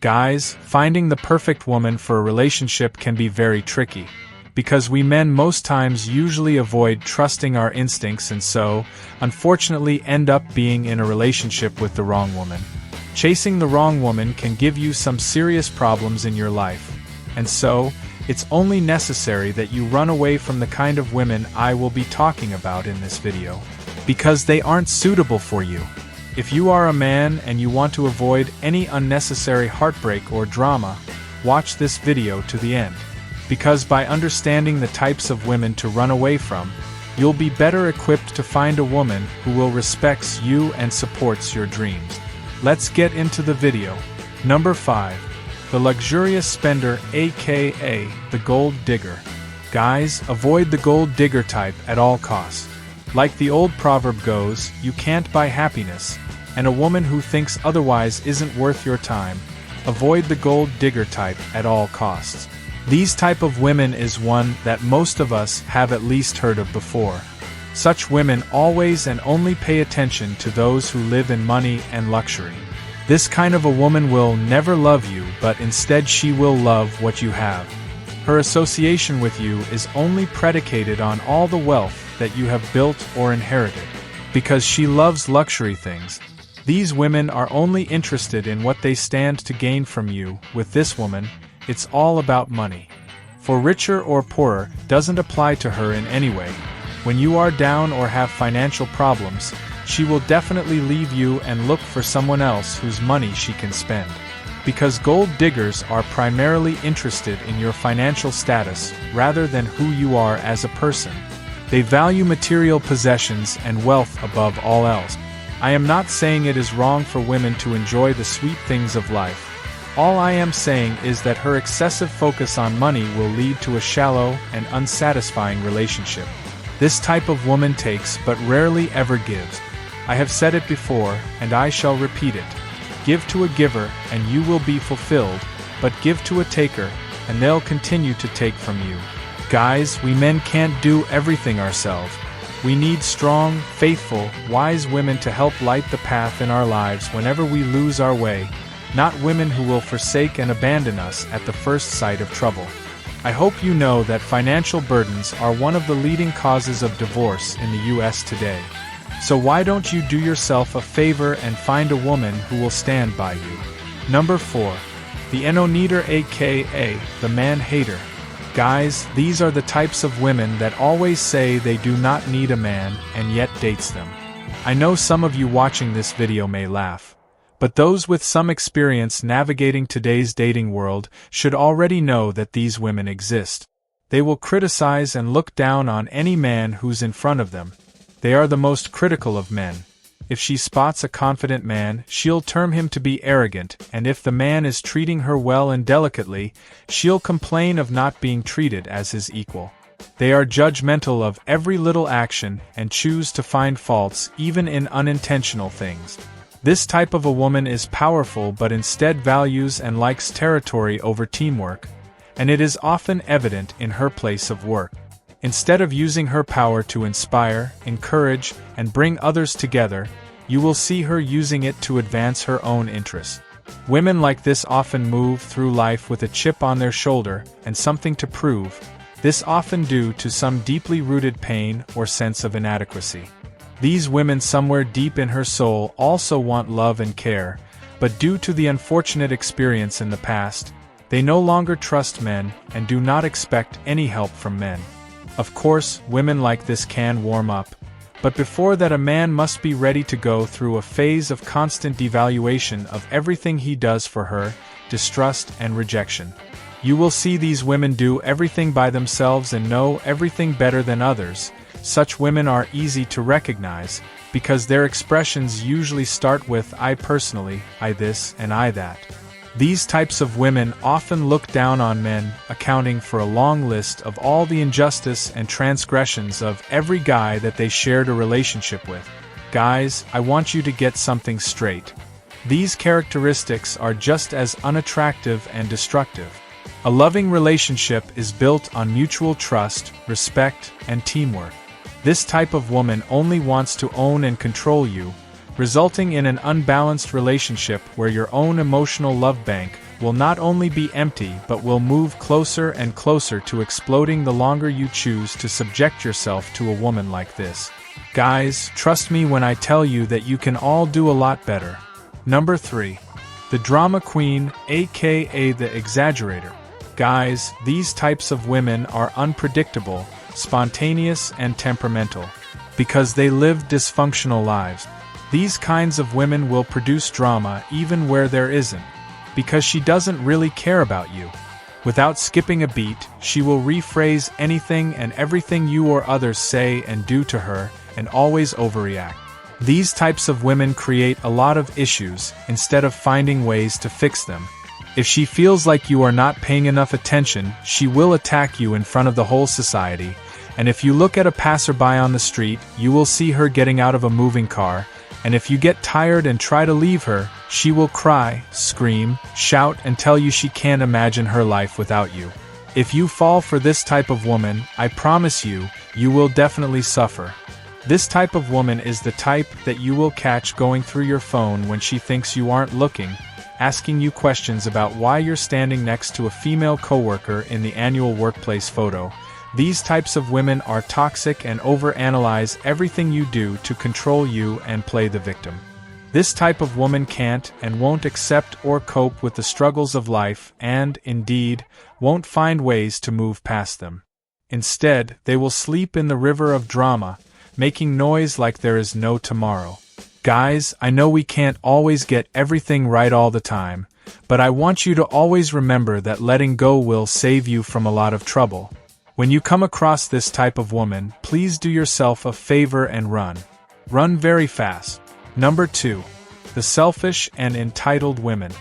Guys, finding the perfect woman for a relationship can be very tricky, because we men most times usually avoid trusting our instincts and so, unfortunately, end up being in a relationship with the wrong woman. Chasing the wrong woman can give you some serious problems in your life, and so, it's only necessary that you run away from the kind of women I will be talking about in this video, because they aren't suitable for you. If you are a man and you want to avoid any unnecessary heartbreak or drama, watch this video to the end. Because by understanding the types of women to run away from, you'll be better equipped to find a woman who will respect you and supports your dreams. Let's get into the video. Number 5. The luxurious spender, aka the gold digger. Guys, avoid the gold digger type at all costs. Like the old proverb goes, you can't buy happiness, and a woman who thinks otherwise isn't worth your time. Avoid the gold digger type at all costs. These type of women is one that most of us have at least heard of before. Such women always and only pay attention to those who live in money and luxury. This kind of a woman will never love you, but instead she will love what you have. Her association with you is only predicated on all the wealth that you have built or inherited. Because she loves luxury things, these women are only interested in what they stand to gain from you. With this woman, it's all about money. For richer or poorer doesn't apply to her in any way. When you are down or have financial problems, she will definitely leave you and look for someone else whose money she can spend. Because gold diggers are primarily interested in your financial status rather than who you are as a person. They value material possessions and wealth above all else. I am not saying it is wrong for women to enjoy the sweet things of life. All I am saying is that her excessive focus on money will lead to a shallow and unsatisfying relationship. This type of woman takes but rarely ever gives. I have said it before, and I shall repeat it. Give to a giver, and you will be fulfilled, but give to a taker, and they'll continue to take from you. Guys, we men can't do everything ourselves. We need strong, faithful, wise women to help light the path in our lives whenever we lose our way, not women who will forsake and abandon us at the first sight of trouble. I hope you know that financial burdens are one of the leading causes of divorce in the US today. So why don't you do yourself a favor and find a woman who will stand by you? Number 4. The Eno-neater, aka the man-hater. Guys, these are the types of women that always say they do not need a man and yet dates them. I know some of you watching this video may laugh, but those with some experience navigating today's dating world should already know that these women exist. They will criticize and look down on any man who's in front of them. They are the most critical of men. If she spots a confident man, she'll term him to be arrogant, and if the man is treating her well and delicately, she'll complain of not being treated as his equal. They are judgmental of every little action and choose to find faults even in unintentional things. This type of a woman is powerful but instead values and likes territory over teamwork, and it is often evident in her place of work. Instead of using her power to inspire, encourage, and bring others together, you will see her using it to advance her own interests. Women like this often move through life with a chip on their shoulder and something to prove, this often due to some deeply rooted pain or sense of inadequacy. These women somewhere deep in her soul also want love and care, but due to the unfortunate experience in the past, they no longer trust men and do not expect any help from men. Of course, women like this can warm up, but before that a man must be ready to go through a phase of constant devaluation of everything he does for her, distrust and rejection. You will see these women do everything by themselves and know everything better than others. Such women are easy to recognize, because their expressions usually start with "I personally, I this and I that." These types of women often look down on men, accounting for a long list of all the injustice and transgressions of every guy that they shared a relationship with. Guys, I want you to get something straight. These characteristics are just as unattractive and destructive. A loving relationship is built on mutual trust, respect, and teamwork. This type of woman only wants to own and control you, resulting in an unbalanced relationship where your own emotional love bank will not only be empty but will move closer and closer to exploding the longer you choose to subject yourself to a woman like this. Guys, trust me when I tell you that you can all do a lot better. Number 3. The drama queen, aka the exaggerator. Guys, these types of women are unpredictable, spontaneous, and temperamental. Because they live dysfunctional lives. These kinds of women will produce drama even where there isn't. Because she doesn't really care about you. Without skipping a beat, she will rephrase anything and everything you or others say and do to her, and always overreact. These types of women create a lot of issues instead of finding ways to fix them. If she feels like you are not paying enough attention, she will attack you in front of the whole society, and if you look at a passerby on the street, you will see her getting out of a moving car, and if you get tired and try to leave her, she will cry, scream, shout, and tell you she can't imagine her life without you. If you fall for this type of woman, I promise you, you will definitely suffer. This type of woman is the type that you will catch going through your phone when she thinks you aren't looking, asking you questions about why you're standing next to a female coworker in the annual workplace photo. These types of women are toxic and overanalyze everything you do to control you and play the victim. This type of woman can't and won't accept or cope with the struggles of life and, indeed, won't find ways to move past them. Instead, they will sleep in the river of drama, making noise like there is no tomorrow. Guys, I know we can't always get everything right all the time, but I want you to always remember that letting go will save you from a lot of trouble. When you come across this type of woman, please do yourself a favor and run. Run very fast. Number 2. The selfish and entitled women.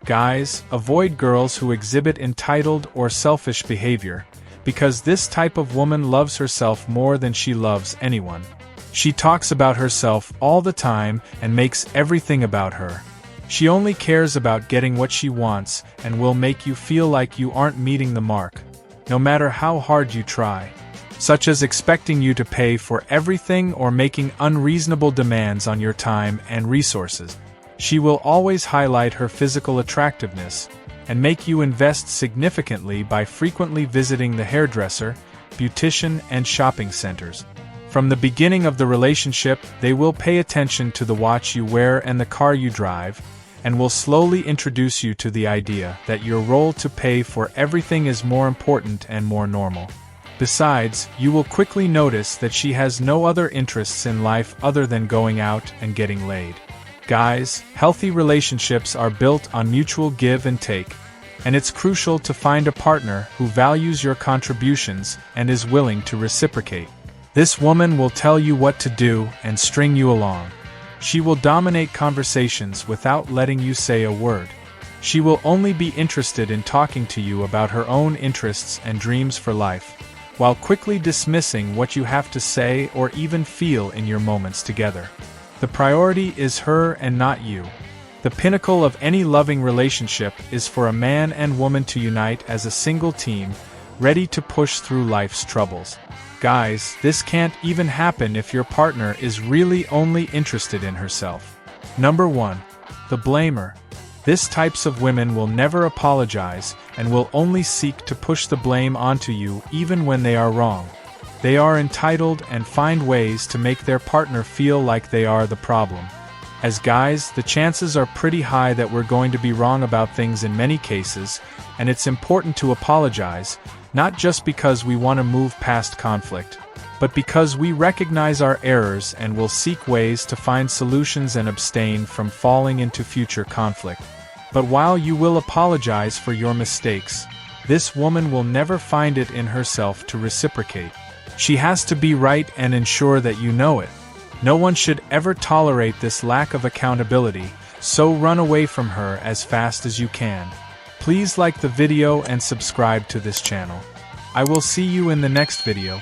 Guys, avoid girls who exhibit entitled or selfish behavior, because this type of woman loves herself more than she loves anyone. She talks about herself all the time and makes everything about her. She only cares about getting what she wants and will make you feel like you aren't meeting the mark, no matter how hard you try, such as expecting you to pay for everything or making unreasonable demands on your time and resources. She will always highlight her physical attractiveness and make you invest significantly by frequently visiting the hairdresser, beautician, and shopping centers. From the beginning of the relationship, they will pay attention to the watch you wear and the car you drive, and will slowly introduce you to the idea that your role to pay for everything is more important and more normal. Besides, you will quickly notice that she has no other interests in life other than going out and getting laid. Guys, healthy relationships are built on mutual give and take, and it's crucial to find a partner who values your contributions and is willing to reciprocate. This woman will tell you what to do and string you along. She will dominate conversations without letting you say a word. She will only be interested in talking to you about her own interests and dreams for life, while quickly dismissing what you have to say or even feel in your moments together. The priority is her and not you. The pinnacle of any loving relationship is for a man and woman to unite as a single team, ready to push through life's troubles. Guys, this can't even happen if your partner is really only interested in herself. Number 1. The blamer. This types of women will never apologize and will only seek to push the blame onto you even when they are wrong. They are entitled and find ways to make their partner feel like they are the problem. As guys, the chances are pretty high that we're going to be wrong about things in many cases, and it's important to apologize, not just because we want to move past conflict, but because we recognize our errors and will seek ways to find solutions and abstain from falling into future conflict. But while you will apologize for your mistakes, this woman will never find it in herself to reciprocate. She has to be right and ensure that you know it. No one should ever tolerate this lack of accountability, so run away from her as fast as you can. Please like the video and subscribe to this channel. I will see you in the next video.